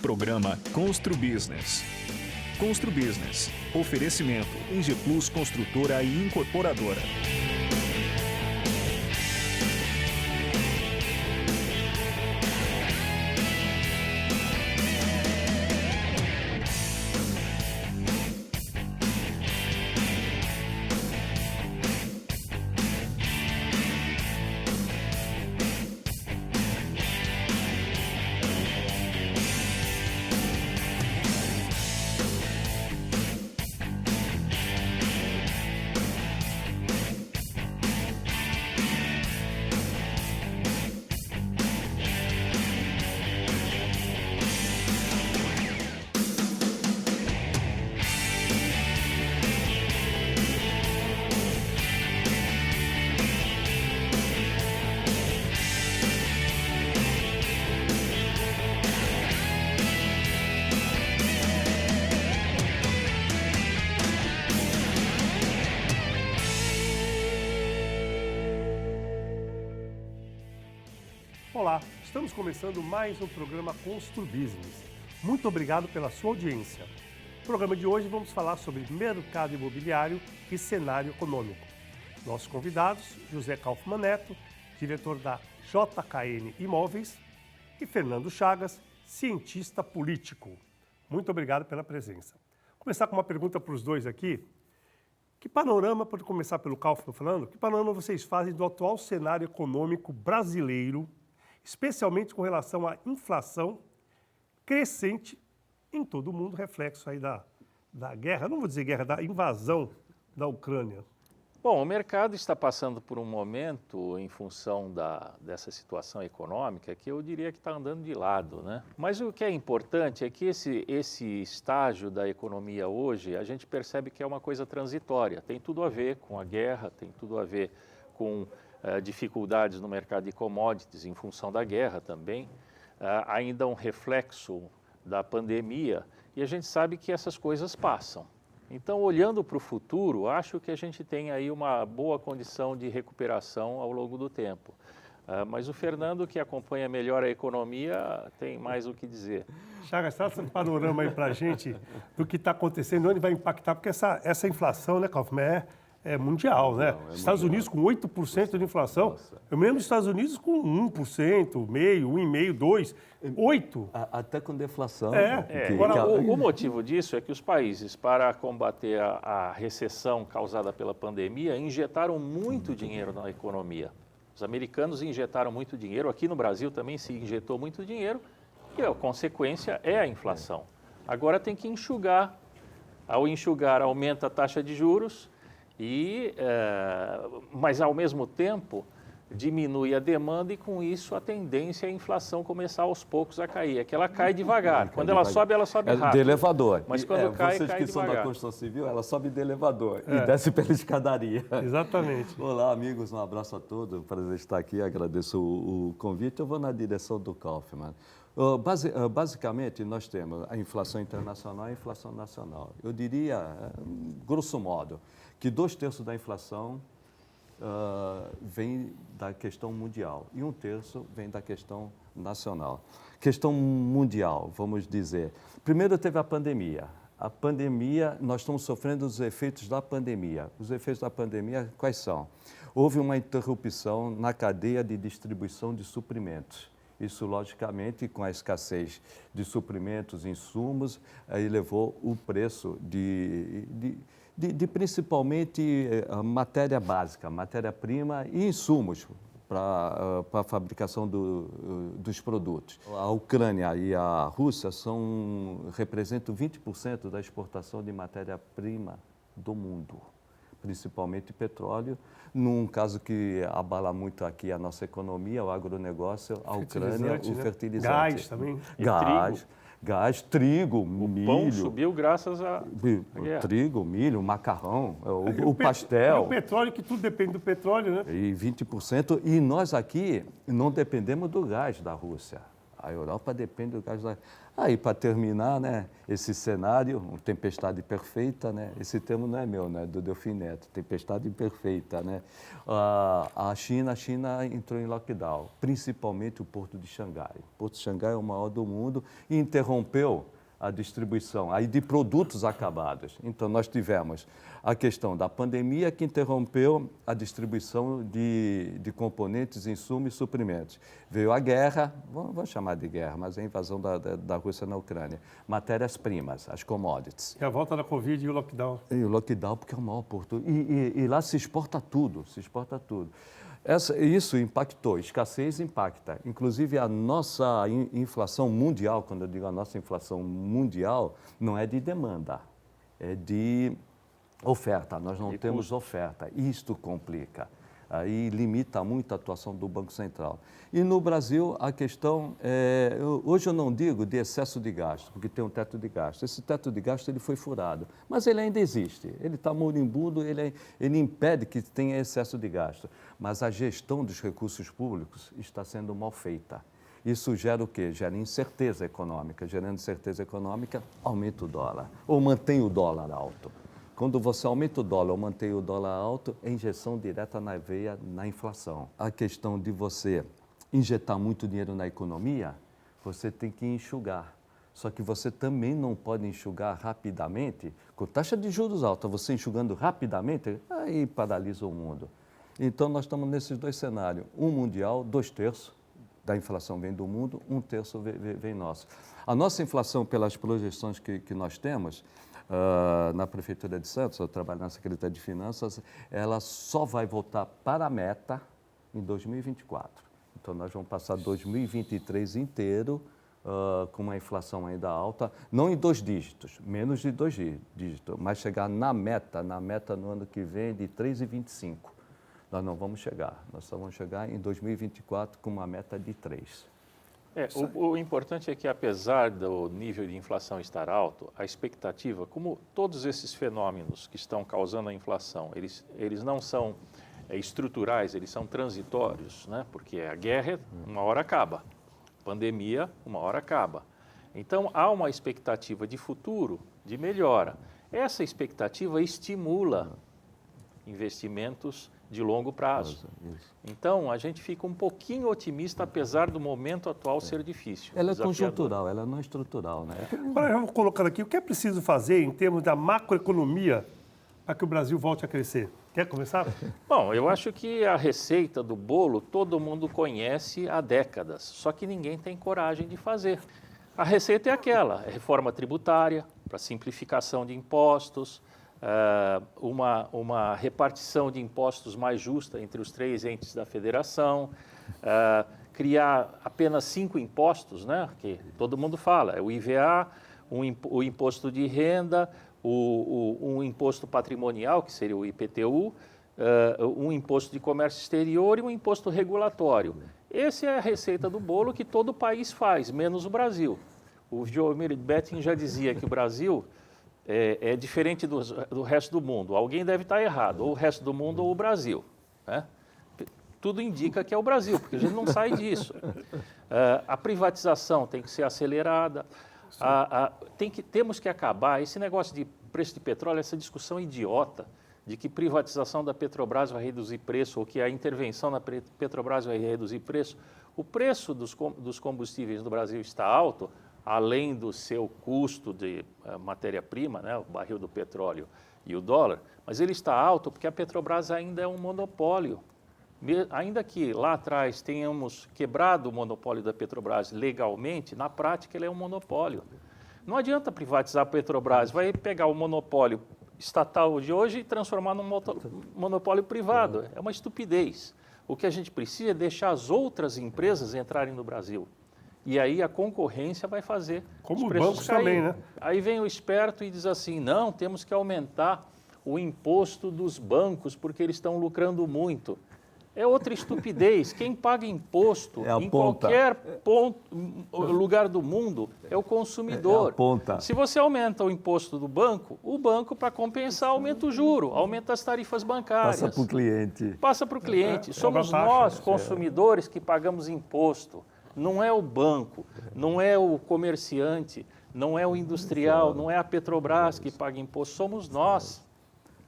programa Constru Business. Constru Business. Oferecimento Engie Plus Construtora e Incorporadora. Olá, estamos começando mais um programa Constru Business. Muito obrigado pela sua audiência. No programa de hoje vamos falar sobre mercado imobiliário e cenário econômico. Nossos convidados, José Kaufmann Neto, diretor da JKN Imóveis, e Fernando Chagas, cientista político. Muito obrigado pela presença. Vou começar com uma pergunta para os dois aqui. Que panorama, pode começar pelo Kaufmann falando, que panorama vocês fazem do atual cenário econômico brasileiro, especialmente com relação à inflação crescente em todo o mundo, reflexo aí da guerra, não vou dizer guerra, da invasão da Ucrânia? Bom, o mercado está passando por um momento, em função dessa situação econômica, que eu diria que está andando de lado, né? Mas o que é importante é que esse estágio da economia hoje, a gente percebe que é uma coisa transitória. Tem tudo a ver com a guerra, tem tudo a ver com dificuldades no mercado de commodities em função da guerra também, ainda um reflexo da pandemia, e a gente sabe que essas coisas passam. Então, olhando para o futuro, acho que a gente tem aí uma boa condição de recuperação ao longo do tempo. Mas o Fernando, que acompanha melhor a economia, tem mais o que dizer. Chagas, traz um panorama aí para a gente do que está acontecendo, onde vai impactar, porque essa inflação, né, Kaufmann, é mundial, né? Não, Estados mundial. Unidos com 8% de inflação. Nossa. Eu me lembro dos Estados Unidos com 1%, meio, 1,5%, 2%, 8%. Até com deflação. Agora, O motivo disso é que os países, para combater a recessão causada pela pandemia, injetaram muito dinheiro na economia. Os americanos injetaram muito dinheiro, aqui no Brasil também se injetou muito dinheiro, e a consequência é a inflação. Agora tem que enxugar. Ao enxugar, aumenta a taxa de juros, mas ao mesmo tempo diminui a demanda e com isso a tendência é a inflação começar aos poucos a cair. É que ela cai devagar. Quando ela sobe rápido. De elevador. Mas quando cai, vocês cai que são da devagar. construção civil, ela sobe de elevador e desce pela escadaria. Exatamente. Olá, amigos, um abraço a todos. Prazer estar aqui, agradeço o convite. Eu vou na direção do Kaufmann. Basicamente, nós temos a inflação internacional e a inflação nacional. Eu diria, grosso modo, que 2/3 da inflação vem da questão mundial e 1/3 vem da questão nacional. Questão mundial, vamos dizer. Primeiro teve a pandemia. A pandemia, nós estamos sofrendo os efeitos da pandemia. Os efeitos da pandemia, quais são? Houve uma interrupção na cadeia de distribuição de suprimentos. Isso, logicamente, com a escassez de suprimentos, insumos, aí levou o preço de principalmente matéria básica, matéria-prima e insumos para a fabricação dos produtos. A Ucrânia e a Rússia representam 20% da exportação de matéria-prima do mundo, principalmente petróleo. Num caso que abala muito aqui a nossa economia, o agronegócio, a Ucrânia, o fertilizante. Gás também. Gás, trigo, milho. O pão subiu graças à guerra. Trigo, milho, macarrão, o pastel. O petróleo, que tudo depende do petróleo, né? E 20%. E nós aqui não dependemos do gás da Rússia. A Europa depende do gás. Aí, para terminar, né, esse cenário, uma tempestade perfeita, né, esse termo não é meu, né, do Delfim Neto, tempestade perfeita, né. A China entrou em lockdown, principalmente o Porto de Xangai. O Porto de Xangai é o maior do mundo e interrompeu a distribuição aí de produtos acabados. Então, nós tivemos a questão da pandemia que interrompeu a distribuição de componentes, insumos e suprimentos. Veio a guerra, vamos chamar de guerra, mas é a invasão da Rússia na Ucrânia. Matérias-primas, as commodities. E a volta da Covid e o lockdown. E o lockdown, porque é o maior porto. E lá se exporta tudo, se exporta tudo. Isso impactou, escassez impacta. Inclusive, a nossa inflação mundial, quando eu digo a nossa inflação mundial, não é de demanda, é de oferta. Nós não temos oferta. Isto complica. Aí limita muito a atuação do Banco Central. E no Brasil, a questão hoje eu não digo de excesso de gasto, porque tem um teto de gasto. Esse teto de gasto ele foi furado, mas ele ainda existe. Ele está moribundo, ele impede que tenha excesso de gasto. Mas a gestão dos recursos públicos está sendo mal feita. Isso gera o quê? Gera incerteza econômica. Gerando incerteza econômica, aumenta o dólar, ou mantém o dólar alto. Quando você aumenta o dólar ou mantém o dólar alto, é injeção direta na veia na inflação. A questão de você injetar muito dinheiro na economia, você tem que enxugar. Só que você também não pode enxugar rapidamente. Com taxa de juros alta, você enxugando rapidamente, aí paralisa o mundo. Então, nós estamos nesses dois cenários. Um mundial, 2/3 da inflação vem do mundo, 1/3 vem nosso. A nossa inflação, pelas projeções que nós temos, na Prefeitura de Santos, eu trabalho na Secretaria de Finanças, ela só vai voltar para a meta em 2024. Então, nós vamos passar 2023 inteiro com uma inflação ainda alta, não em 2 dígitos, menos de 2 dígitos, mas chegar na meta no ano que vem de 3,25. Nós não vamos chegar, nós só vamos chegar em 2024 com uma meta de 3. O importante é que, apesar do nível de inflação estar alto, a expectativa, como todos esses fenômenos que estão causando a inflação, eles não são estruturais, eles são transitórios, né? Porque a guerra, uma hora acaba, pandemia, uma hora acaba. Então, há uma expectativa de futuro, de melhora. Essa expectativa estimula investimentos de longo prazo. Então, a gente fica um pouquinho otimista, apesar do momento atual ser difícil. Ela é conjuntural, ela não é estrutural, né? Agora, eu vou colocando aqui, o que é preciso fazer em termos da macroeconomia para que o Brasil volte a crescer? Quer começar? Bom, eu acho que a receita do bolo todo mundo conhece há décadas, só que ninguém tem coragem de fazer. A receita é aquela, é reforma tributária, para simplificação de impostos, uma repartição de impostos mais justa entre os 3 entes da federação, criar apenas 5 impostos, né, que todo mundo fala, é o IVA, o imposto de renda, um imposto patrimonial, que seria o IPTU, um imposto de comércio exterior e um imposto regulatório. Essa é a receita do bolo que todo país faz, menos o Brasil. O Joe Betting já dizia que o Brasil é diferente do resto do mundo. Alguém deve estar errado, ou o resto do mundo ou o Brasil, né? Tudo indica que é o Brasil, porque a gente não sai disso. A privatização tem que ser acelerada, temos que acabar esse negócio de preço de petróleo, essa discussão idiota de que privatização da Petrobras vai reduzir preço ou que a intervenção na Petrobras vai reduzir preço. O preço dos combustíveis no Brasil está alto, além do seu custo de matéria-prima, né, o barril do petróleo e o dólar, mas ele está alto porque a Petrobras ainda é um monopólio. Ainda que lá atrás tenhamos quebrado o monopólio da Petrobras legalmente, na prática ele é um monopólio. Não adianta privatizar a Petrobras, vai pegar o monopólio estatal de hoje e transformar num monopólio privado. É uma estupidez. O que a gente precisa é deixar as outras empresas entrarem no Brasil. E aí a concorrência vai fazer como os preços bancos também, né? Aí vem o esperto e diz assim, não, temos que aumentar o imposto dos bancos porque eles estão lucrando muito. É outra estupidez. Quem paga imposto em qualquer lugar do mundo é o consumidor. Se você aumenta o imposto do banco, o banco, para compensar, aumenta o juro, aumenta as tarifas bancárias. Passa para o cliente. Passa para o cliente. Somos nós, consumidores, que pagamos imposto. não é o banco, não é o comerciante, não é o industrial, não é a Petrobras que paga imposto, somos nós.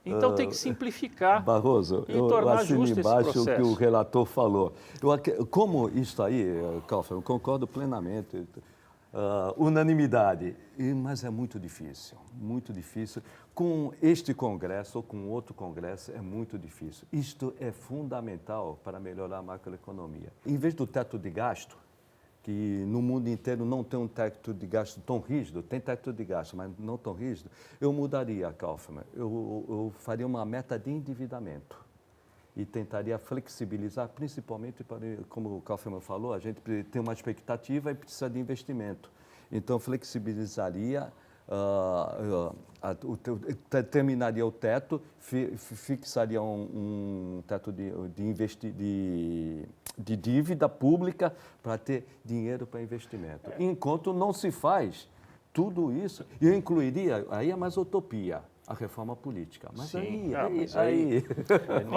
Então tem que simplificar Barroso, e eu tornar assino justo esse embaixo o que o processo. relator falou. Como isso aí, Kaufmann, eu concordo plenamente. Unanimidade, mas é muito difícil, muito difícil. Com este Congresso ou com outro Congresso é muito difícil. Isto é fundamental para melhorar a macroeconomia. Em vez do teto de gasto, que no mundo inteiro não tem um teto de gasto tão rígido, tem teto de gasto, mas não tão rígido, eu mudaria, Kaufmann. Eu faria uma meta de endividamento e tentaria flexibilizar, principalmente, como o Kaufmann falou, a gente tem uma expectativa e precisa de investimento. Então, flexibilizaria, terminaria o teto, fixaria um teto de dívida pública para ter dinheiro para investimento. Enquanto não se faz tudo isso, eu incluiria, aí é mais utopia, a reforma política. Mas Sim, aí.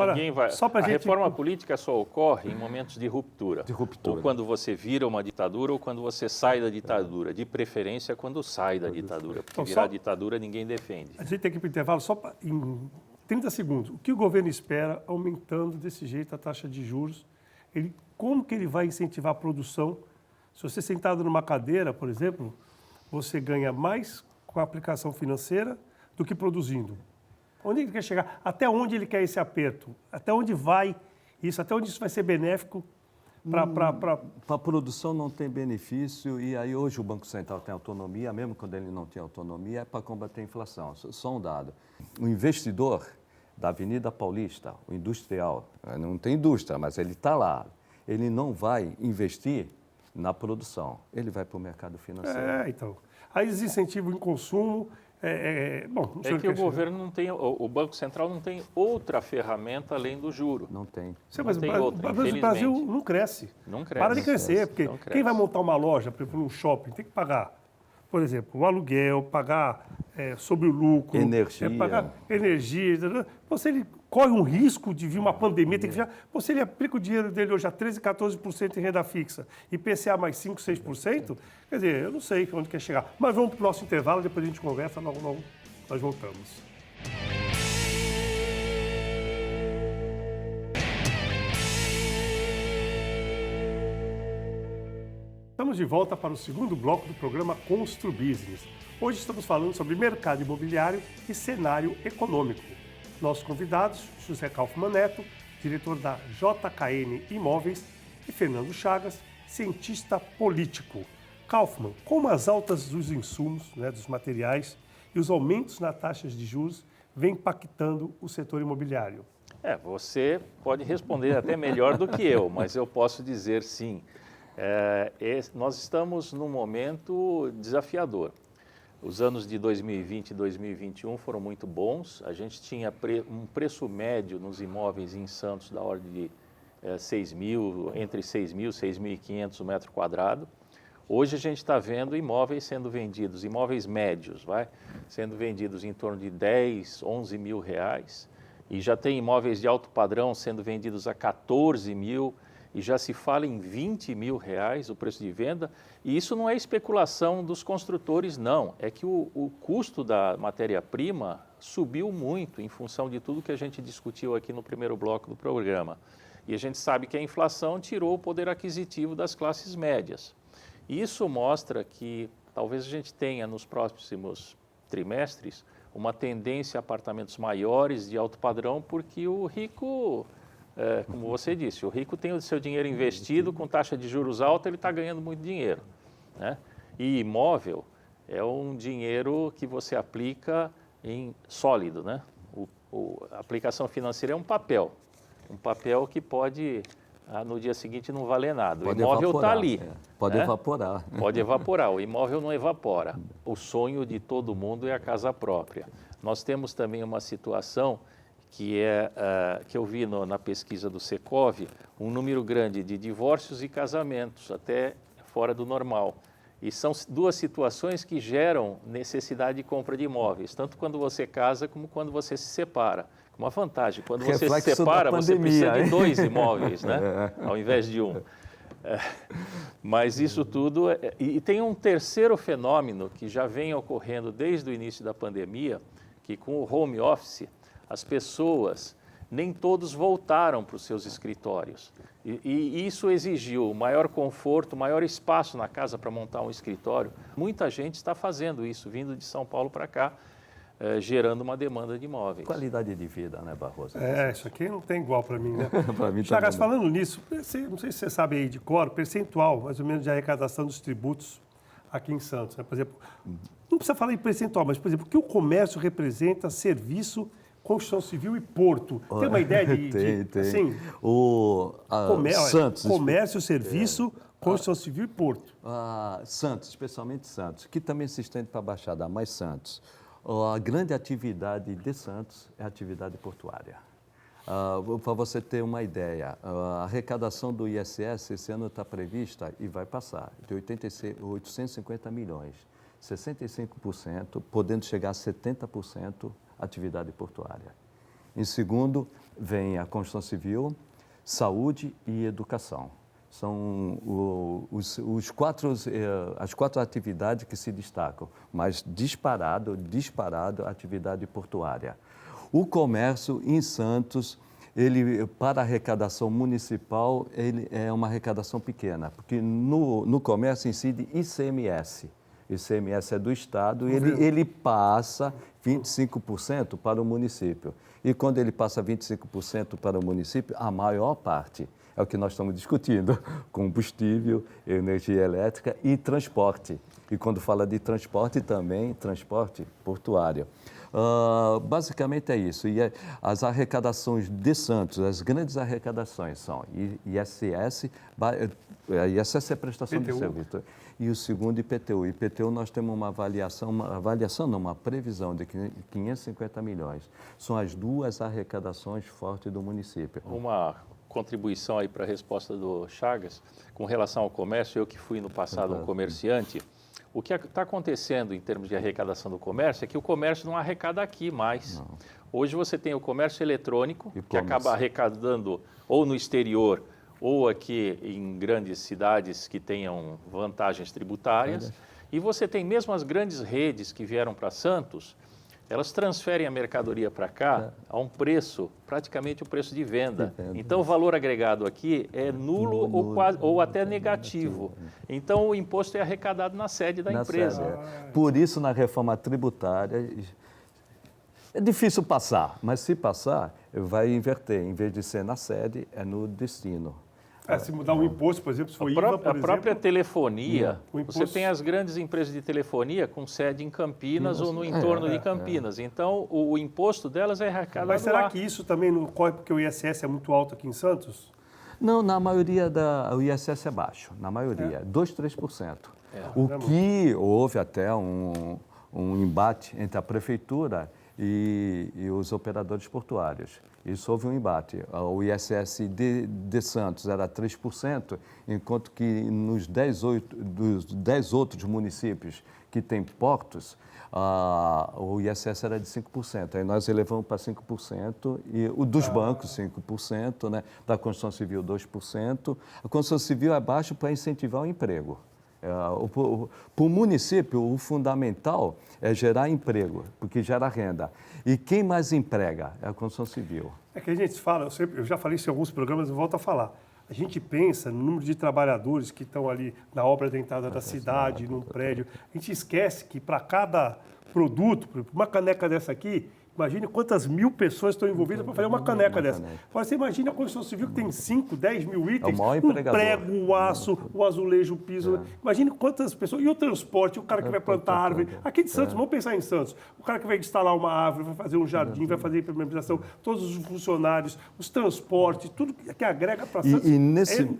Ninguém vai. A reforma política só ocorre em momentos de ruptura. Ou quando você vira uma ditadura ou quando você sai da ditadura. De preferência, quando sai da ditadura. Porque virar ditadura ninguém defende. A gente tem que ir para o intervalo só em 30 segundos. O que o governo espera aumentando desse jeito a taxa de juros? Como que ele vai incentivar a produção? Se você sentado numa cadeira, por exemplo, você ganha mais com a aplicação financeira do que produzindo. Onde ele quer chegar? Até onde ele quer esse aperto? Até onde vai isso? Até onde isso vai ser benéfico para... A produção não tem benefício e aí hoje o Banco Central tem autonomia, mesmo quando ele não tem autonomia, é para combater a inflação. Só um dado. O investidor da Avenida Paulista, o industrial, não tem indústria, mas ele está lá, ele não vai investir na produção, ele vai para o mercado financeiro. Então. Aí eles incentivam o consumo. Bom, é que o governo não tem, o Banco Central não tem outra ferramenta além do juro. Não tem. Mas o Brasil não cresce. Não cresce. Para de crescer, porque quem vai montar uma loja, por exemplo, um shopping, tem que pagar, por exemplo, o aluguel, pagar sobre o lucro. Energia. Pagar energia. Se ele corre um risco de vir uma pandemia, tem que ficar. Se ele aplica o dinheiro dele hoje a 13%, 14% em renda fixa e PCA mais 5%, 6%, quer dizer, eu não sei onde quer chegar. Mas vamos para o nosso intervalo, depois a gente conversa, logo nós voltamos. Estamos de volta para o segundo bloco do programa Constru Business. Hoje estamos falando sobre mercado imobiliário e cenário econômico. Nossos convidados, José Kaufmann Neto, diretor da JKN Imóveis, e Fernando Chagas, cientista político. Kaufmann, como as altas dos insumos, dos materiais e os aumentos nas taxas de juros vêm impactando o setor imobiliário? Você pode responder até melhor do que eu, mas eu posso dizer sim. Nós estamos num momento desafiador. Os anos de 2020 e 2021 foram muito bons. A gente tinha um preço médio nos imóveis em Santos da ordem de entre 6.000 e 6.500 o metro quadrado. Hoje a gente está vendo imóveis sendo vendidos, imóveis médios, sendo vendidos em torno de 10, 11 mil reais. E já tem imóveis de alto padrão sendo vendidos a 14 mil. E já se fala em 20 mil reais o preço de venda, e isso não é especulação dos construtores, não. É que o custo da matéria-prima subiu muito em função de tudo que a gente discutiu aqui no primeiro bloco do programa. E a gente sabe que a inflação tirou o poder aquisitivo das classes médias. E isso mostra que talvez a gente tenha nos próximos trimestres uma tendência a apartamentos maiores de alto padrão, porque o rico... como você disse, o rico tem o seu dinheiro investido com taxa de juros alta, ele está ganhando muito dinheiro. E imóvel é um dinheiro que você aplica em sólido. A aplicação financeira é um papel que pode, no dia seguinte, não valer nada. Pode o imóvel está ali. Pode evaporar. Pode evaporar, o imóvel não evapora. O sonho de todo mundo é a casa própria. Nós temos também uma situação que eu vi na pesquisa do Secov, um número grande de divórcios e casamentos, até fora do normal. E são duas situações que geram necessidade de compra de imóveis, tanto quando você casa como quando você se separa. Uma vantagem, quando você se separa, você precisa de 2 imóveis, ao invés de um. Mas isso tudo... E tem um terceiro fenômeno que já vem ocorrendo desde o início da pandemia, que com o home office, as pessoas, nem todos voltaram para os seus escritórios. E isso exigiu maior conforto, maior espaço na casa para montar um escritório. Muita gente está fazendo isso, vindo de São Paulo para cá, gerando uma demanda de imóveis. Qualidade de vida, né, Barroso? Isso aqui não tem igual para mim, né? Para mim Chagas, também. falando nisso, não sei se você sabe aí de cor, percentual, mais ou menos, de arrecadação dos tributos aqui em Santos, né? Por exemplo, não precisa falar em percentual, mas, por exemplo, o que o comércio representa serviço, construção civil e porto? Tem uma ideia de Tem. assim, Santos. comércio, serviço, construção civil e porto. Santos, especialmente Santos, que também se estende para a Baixada, mas Santos. A grande atividade de Santos é a atividade portuária. Para você ter uma ideia, a arrecadação do ISS esse ano está prevista e vai passar de 850 milhões, 65%, podendo chegar a 70% atividade portuária. Em segundo, vem a construção civil, saúde e educação. São as quatro atividades que se destacam, mas disparado a atividade portuária. O comércio em Santos, para a arrecadação municipal, ele é uma arrecadação pequena, porque no comércio incide ICMS. ICMS é do Estado e ele passa 25% para o município. E quando ele passa 25% para o município, a maior parte é o que nós estamos discutindo: combustível, energia elétrica e transporte. E quando fala de transporte, também transporte portuário. Basicamente é isso. E as arrecadações de Santos, as grandes arrecadações são ISS, ISS é prestação de serviço, e o segundo IPTU. IPTU nós temos uma previsão de 550 milhões. São as duas arrecadações fortes do município. Uma contribuição aí para a resposta do Chagas, com relação ao comércio, eu que fui no passado um comerciante, o que está acontecendo em termos de arrecadação do comércio é que o comércio não arrecada aqui mais. Não. Hoje você tem o comércio eletrônico, que acaba arrecadando ou no exterior ou aqui em grandes cidades que tenham vantagens tributárias. E você tem mesmo as grandes redes que vieram para Santos, elas transferem a mercadoria para cá a um preço, praticamente o preço de venda. Então, o valor agregado aqui é nulo ou até negativo. Então, o imposto é arrecadado na sede da empresa. Por isso, na reforma tributária, é difícil passar, mas se passar, vai inverter. Em vez de ser na sede, é no destino. Se mudar um imposto, por exemplo, se for IVA, por a própria telefonia, imposto... você tem as grandes empresas de telefonia com sede em Campinas ou no entorno de Campinas. Então, o imposto delas é arrecadado lá. Mas será que isso também não corre porque o ISS é muito alto aqui em Santos? Não, na maioria o ISS é baixo, na maioria, 2%, 3%. O que houve até um embate entre a prefeitura e os operadores portuários. Isso houve um embate. O ISS de Santos era 3%, enquanto que dos 10 outros municípios que têm portos, o ISS era de 5%. Aí nós elevamos para 5%, e o dos bancos 5%, né? Da construção civil 2%. A construção civil é baixo para incentivar o emprego. Para o município, o fundamental é gerar emprego, porque gera renda. E quem mais emprega é a construção civil. É que a gente fala, eu já falei isso em alguns programas, eu volto a falar. A gente pensa no número de trabalhadores que estão ali na obra da entrada da cidade, num prédio. A gente esquece que para cada produto, por exemplo, uma caneca dessa aqui, imagine quantas mil pessoas estão envolvidas para fazer uma caneca dessa. Agora, você imagina a construção civil que tem 5, 10 mil itens, um prego, o aço, o azulejo, o piso. Imagine quantas pessoas. E o transporte, o cara que vai plantar árvore. Aqui de Santos, vamos pensar em Santos. O cara que vai instalar uma árvore, vai fazer um jardim, vai fazer a impermeabilização, todos os funcionários, os transportes, tudo que agrega para Santos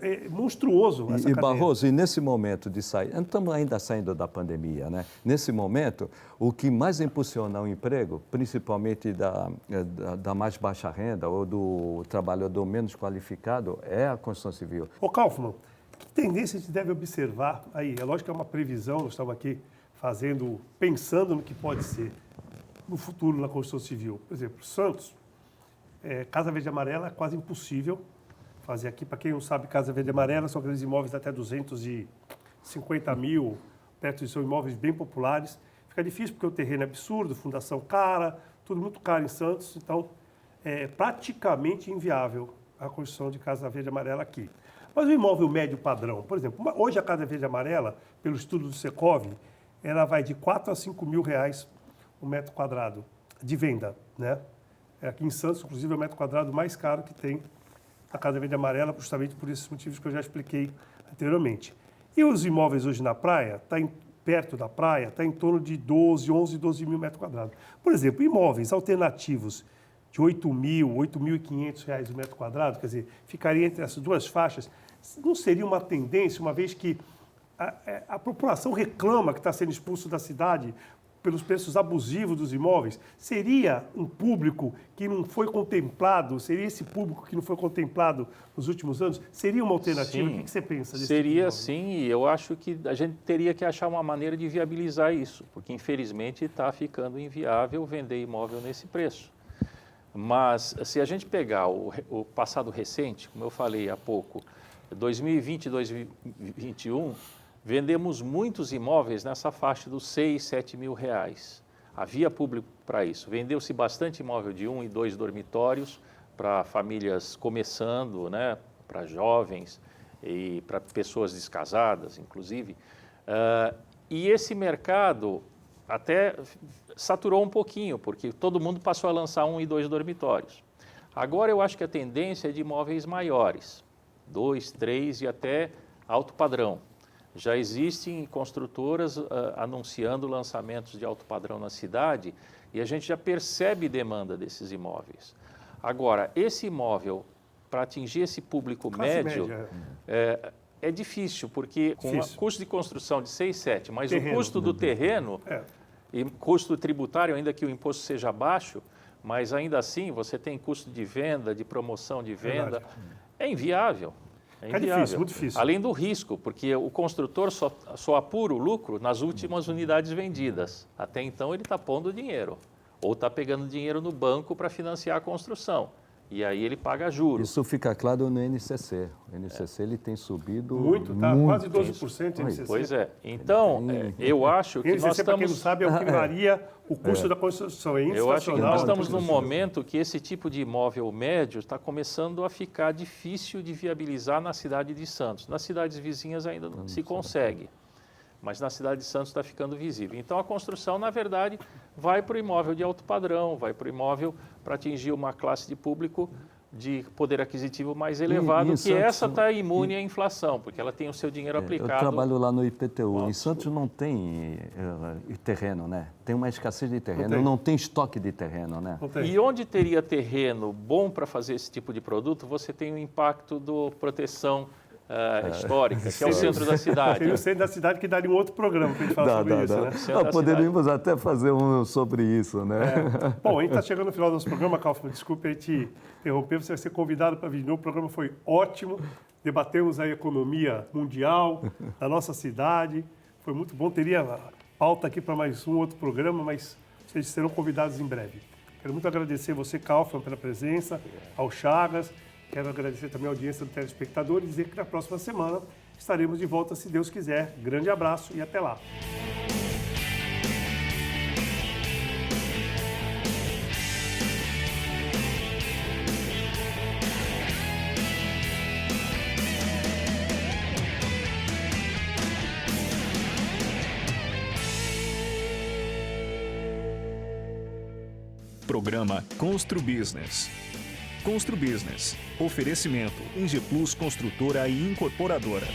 é monstruoso essa cadeia. Barroso, e nesse momento de sair, estamos ainda saindo da pandemia, né? Nesse momento, o que mais impulsiona o emprego, principalmente da mais baixa renda ou do trabalhador menos qualificado, é a construção civil. Ô Kaufmann, que tendência a gente deve observar aí? É lógico que é uma previsão, nós estamos aqui pensando no que pode ser no futuro na construção civil. Por exemplo, Santos, Casa Verde e Amarela é quase impossível fazer aqui. Para quem não sabe, Casa Verde e Amarela são aqueles imóveis até 250 mil, perto de são imóveis bem populares. Fica difícil porque o terreno é absurdo, fundação cara, tudo muito caro em Santos, então é praticamente inviável a construção de Casa Verde e Amarela aqui. Mas o imóvel médio padrão, por exemplo, hoje a Casa Verde e Amarela, pelo estudo do Secov, ela vai de 4 a 5 mil reais o metro quadrado de venda, né? Aqui em Santos, inclusive, é o metro quadrado mais caro que tem a Casa Verde e Amarela, justamente por esses motivos que eu já expliquei anteriormente. E os imóveis hoje na praia, perto da praia, está em torno de 12 mil metros quadrados. Por exemplo, imóveis alternativos de 8 mil, 8.500 reais o metro quadrado, quer dizer, ficaria entre essas duas faixas, não seria uma tendência, uma vez que a população reclama que está sendo expulso da cidade pelos preços abusivos dos imóveis? Seria um público que não foi contemplado, seria esse público que não foi contemplado nos últimos anos? Seria uma alternativa? Sim, o que você pensa desse seria tipo de imóvel? sim, e eu acho que a gente teria que achar uma maneira de viabilizar isso, porque infelizmente está ficando inviável vender imóvel nesse preço. Mas se a gente pegar o passado recente, como eu falei há pouco, 2020 e 2021, vendemos muitos imóveis nessa faixa dos 6, 7 mil reais. Havia público para isso. Vendeu-se bastante imóvel de 1 e 2 dormitórios para famílias começando, né, para jovens e para pessoas descasadas, inclusive. E esse mercado até saturou um pouquinho, porque todo mundo passou a lançar 1 e 2 dormitórios. Agora eu acho que a tendência é de imóveis maiores, 2, 3 e até alto padrão. Já existem construtoras anunciando lançamentos de alto padrão na cidade e a gente já percebe demanda desses imóveis. Agora, esse imóvel, para atingir esse público médio, é difícil, porque com o custo de construção de 6, 7, mas o custo do terreno e custo tributário, ainda que o imposto seja baixo, mas ainda assim você tem custo de venda, de promoção de venda, é inviável. É difícil, muito difícil. Além do risco, porque o construtor só apura o lucro nas últimas unidades vendidas. Até então ele está pondo dinheiro, ou está pegando dinheiro no banco para financiar a construção. E aí ele paga juros. Isso fica claro no NCC. O NCC ele tem subido muito, tá? Quase 12% no NCC. Pois é. Então, eu acho que nós estamos... para quem não sabe, é o que varia o custo da construção. É eu acho que nós estamos num momento que esse tipo de imóvel médio está começando a ficar difícil de viabilizar na cidade de Santos. Nas cidades vizinhas ainda não se consegue, mas na cidade de Santos está ficando visível. Então, a construção, na verdade, vai para o imóvel de alto padrão, vai para o imóvel para atingir uma classe de público de poder aquisitivo mais elevado, que Santos, essa está imune à inflação, porque ela tem o seu dinheiro aplicado. Eu trabalho lá no IPTU. Em Santos não tem terreno, né? Tem uma escassez de terreno, não tem estoque de terreno, né? E onde teria terreno bom para fazer esse tipo de produto, você tem o impacto do proteção histórica, que é o centro da cidade. Seria o centro da cidade que daria um outro programa para a gente falar sobre isso, né? Poderíamos até fazer um sobre isso, né? Bom, a gente está chegando no final do nosso programa, Kaufmann, desculpe aí te interromper, você vai ser convidado para vir de novo, o programa foi ótimo, debatemos a economia mundial da nossa cidade, foi muito bom, teria pauta aqui para mais um outro programa, mas vocês serão convidados em breve. Quero muito agradecer você, Kaufmann, pela presença, ao Chagas. Quero agradecer também a audiência do telespectador e dizer que na próxima semana estaremos de volta, se Deus quiser. Grande abraço e até lá. Programa Constru Business. Constru Business. Oferecimento Ingeplus Construtora e Incorporadora.